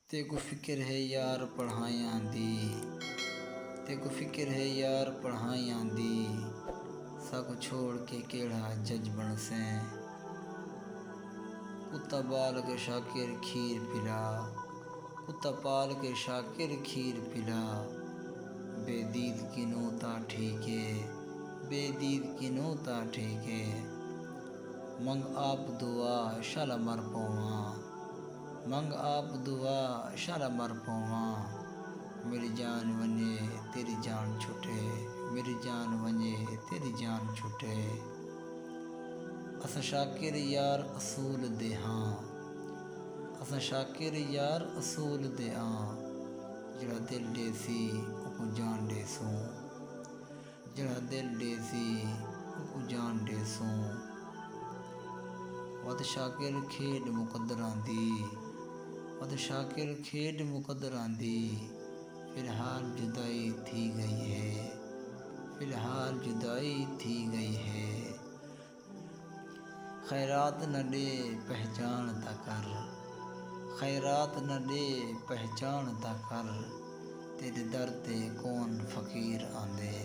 तेको फिक्र है यार पढ़ाइयां दी, तेको फिक्र है यार पढ़ाइयां दी, साको छोड़ के केड़ा जज बनसे। कुत्ता बाल के शाकिर खीर पिला, कुत्ता पाल के शाकिर खीर पिला, बेदीद की नोता ठीके, बेदीद की नोता ठीके। मंग आप दुआ शाला मर पवा, मंग आप दुआ शाला मर पवा। मेरी जान वने तेरी जान छुटे, मेरी जान वने तेरी जान छुटे। असां शाकिर यार असूल दे हाँ, असां शाकिर यार असूल दे हाँ। जड़ा दिल देसी उको जान देसूं, जड़ा दिल देसी उको जान देसूं। वध शाकिर खेड मुकद्दरां दी, वध शाकिर खेड मुकद्दरां दी। फिलहाल जुदाई थी गई है, फिलहाल जुदाई थी गई है। खैरात न दे पहचान ता कर, खैरात न दे पहचान ता कर। तेरे दर ते कौन फ़कीर आंदे,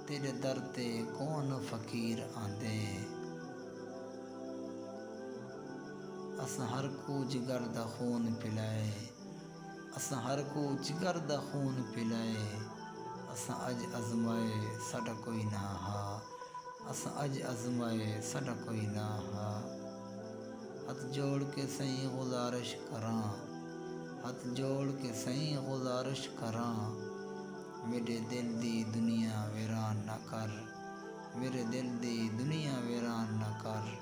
तेरे दर ते कौन फ़कीर आंदे। असां हर को जिगर दा खून पिलाए, असां हर को जिगर दा खून पिलाए। असां अज अज़माए साडा कोई ना हा, असां अज अज़माए साडा कोई ना हा। हथ जोड़ के सही गुज़ारिश करां, हथ जोड़ के सही गुज़ारिश करां। मेरे दिल दी दुनिया वीरान ना कर, मेरे दिल दी दुनिया वीरान ना कर।